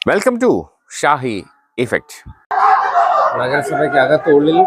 Welcome to Shahi effect. നഗരസഭയ്ക്ക് അകത്തുള്ളിൽ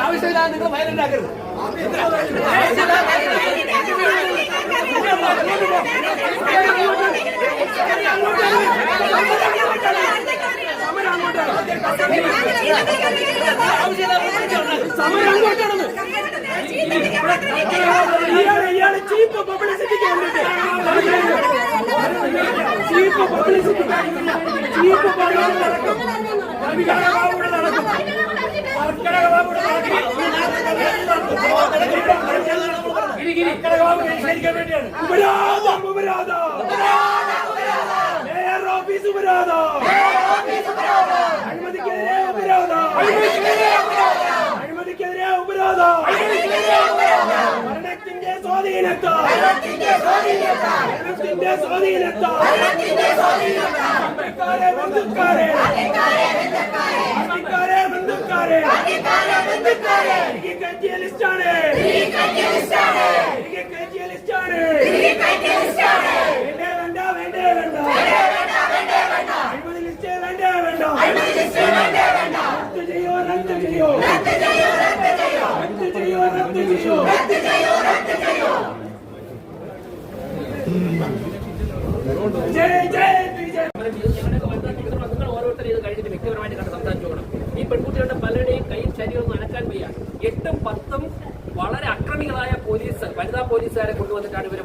ആവശ്യമില്ലാതെ നിങ്ങൾ വയലുണ്ടാക്കരുത്. ഇയാള് ചീപ്പ് പബ്ലിസിറ്റിക്ക് ഭരണത്തിന്റെ സ്വാധീനത്താൽ ബന്ധുക്കാരെ ലിസ്റ്റാണ് ഓരോരുത്തരും ഇത് കഴിഞ്ഞിട്ട് വ്യക്തിപരമായിട്ട് കണ്ട് സംസാരിച്ചു നോക്കണം. ഈ പെൺകുട്ടികളുടെ പലരുടെയും കയ്യിൽ ശരീരം അനക്കാൻ വയ്യ. 8ഉം 10ഉം വളരെ അക്രമികളായ പോലീസ് വനിതാ പോലീസുകാരെ കൊണ്ടുവന്നിട്ടാണ് ഇവർ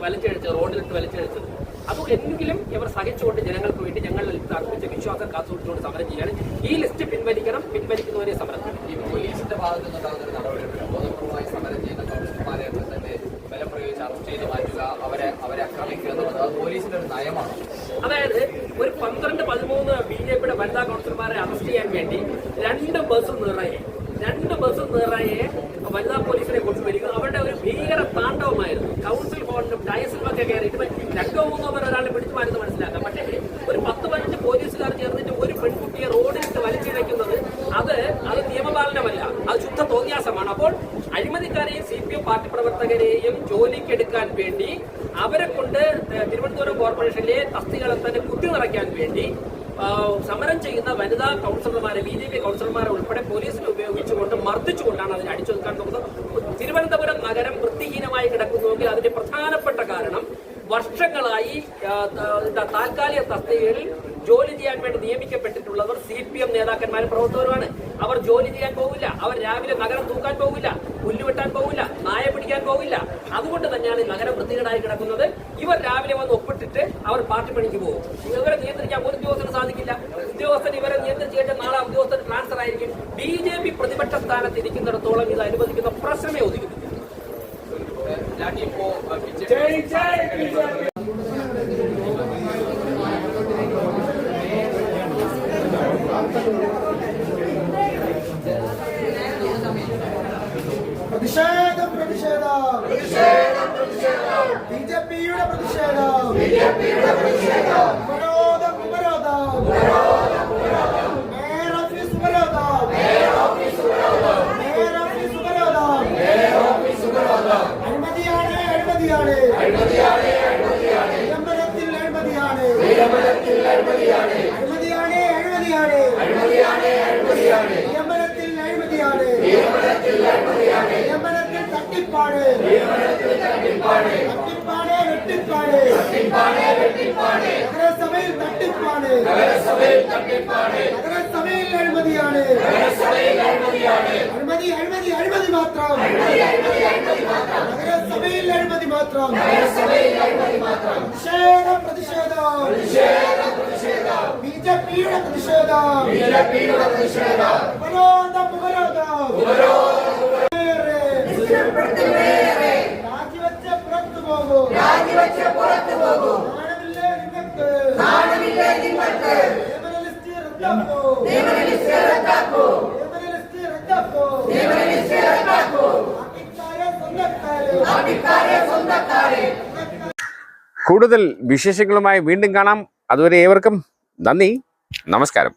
റോഡിലിട്ട് വലിച്ചഴിച്ചത്. അപ്പോൾ എന്തെങ്കിലും ഇവർ സഹിച്ചുകൊണ്ട് ജനങ്ങൾക്ക് വേണ്ടി ഞങ്ങൾ അർപ്പിച്ച വിശ്വാസം കാത്തുകൊണ്ടുകൊണ്ട് സമരം ചെയ്യാണ്. ഈ ലിസ്റ്റ് പിൻവലിക്കുന്നവരെ സമരം. ഈ പോലീസിന്റെ ഭാഗത്ത് നിന്നുണ്ടാകുന്ന ഒരു നടപടിയുണ്ട്. ബോധപൂർവമായി സമരം ചെയ്യുന്ന കൗൺസിലർമാരെ തന്നെ ബലം പ്രയോഗിച്ച് അറസ്റ്റ് ചെയ്ത് മാറ്റുക, അവരെ ആക്രമിക്കുക എന്നുള്ളത് പോലീസിന്റെ ഒരു നയമാണ്. അതായത് ഒരു 12-13 BJPയുടെ വനിതാ കൗൺസിലർമാരെ അറസ്റ്റ് ചെയ്യാൻ വേണ്ടി 2 ബസ് നിറയെ വനിതാ പോലീസിനെ കൊണ്ടുവരിക അവരുടെ ഒരു ഭീകര താണ്ഡവമായിരുന്നു. കൗൺസിൽ ഹോളിലും ഡയസിലും ഒക്കെ കയറിയിട്ട് 2-3 പേർ ഒരാളെ പിടിച്ചു മാറ്റുന്നത് മനസ്സിലാക്കാം. പക്ഷേ ഒരു 10-15 പോലീസുകാർ ചേർന്നിട്ട് ഒരു പെൺകുട്ടിയെ റോഡിലിട്ട് വലിച്ചിഴക്കുന്നത് അത് നിയമപാലനമല്ല, അത് ശുദ്ധ തോന്നിയാസമാണ്. അപ്പോൾ അഴിമതിക്കാരെയും CPM പാർട്ടി പ്രവർത്തകരെയും ജോലിക്കെടുക്കാൻ വേണ്ടി അവരെ കൊണ്ട് തിരുവനന്തപുരം കോർപ്പറേഷനിലെ തസ്തികളെ തന്നെ കുത്തി നിറയ്ക്കാൻ വേണ്ടി സമരം ചെയ്യുന്ന വനിതാ കൗൺസിലർമാരെ, BJP കൗൺസിലർമാരെ ഉൾപ്പെടെ പോലീസിനെ ഉപയോഗിച്ചുകൊണ്ട് മർദ്ദിച്ചുകൊണ്ടാണ് അതിനെ അടിച്ചൊതുക്കാൻ നോക്കുന്നത്. തിരുവനന്തപുരം നഗരം വൃത്തിഹീനമായി കിടക്കുന്നുവെങ്കിൽ അതിന്റെ പ്രധാനപ്പെട്ട കാരണം വർഷങ്ങളായി താൽക്കാലിക തസ്തികകളിൽ ജോലി ചെയ്യാൻ വേണ്ടി നിയമിക്കപ്പെട്ടിട്ടുള്ളവർ CPM നേതാക്കന്മാരും പ്രവർത്തകരുമാണ്. അവർ ജോലി ചെയ്യാൻ പോകില്ല, അവർ രാവിലെ നഗരം തൂക്കാൻ പോകില്ല, പുല്ലുവെട്ടാൻ പോകില്ല, നായ പിടിക്കാൻ പോകില്ല. അതുകൊണ്ട് തന്നെയാണ് നഗരം വൃത്തികേടായി കിടക്കുന്നത്. ഇവർ രാവിലെ വന്ന് ഒപ്പിട്ടിട്ട് അവർ പാർട്ടി പണിക്ക് പോകും. ഇവരെ നിയന്ത്രിക്കാൻ ഒരു ഉദ്യോഗസ്ഥന് സാധിക്കില്ല. ഉദ്യോഗസ്ഥൻ ഇവരെ നിയന്ത്രിച്ചു കഴിഞ്ഞാൽ നാളെ ഉദ്യോഗസ്ഥൻ ട്രാൻസ്ഫർ ആയിരിക്കും. BJP പ്രതിപക്ഷ സ്ഥാനത്ത് ഇരിക്കുന്നിടത്തോളം ഇത് അനുവദിക്കുന്ന പ്രശ്നമേ ഒതുക്കുന്നില്ല. പ്രതിഷേധം BJPയുടെ പ്രതിഷേധം ഉപരോധം മേയർ ഓഫീസ് ഉപരോധം അഴിമതിയാണ് വിളംബരത്തിൽ അഴിമതിയാണ് വിളംബരത്തിൽ അഴിമതിയാണ് വിളംബരത്തിൽ തട്ടിപ്പാട് നഗരസഭയിൽ തട്ടിപ്പാട് നഗരസഭയിൽ അഴിമതിയാണ് അഴിമതി മാത്രം നഗരസഭയിൽ അഴിമതി മാത്രം പ്രതിഷേധം BJPയുടെ പ്രതിഷേധം രാജിവെച്ച് പുറത്തു പോകൂ നാണമില്ലേ നിങ്ങൾക്ക് നിയമനലിസ്റ്റ് റദ്ദാക്കൂ കൂടുതൽ വിശേഷങ്ങളുമായി വീണ്ടും കാണാം. അതുവരെ ഏവർക്കും നന്ദി, നമസ്കാരം.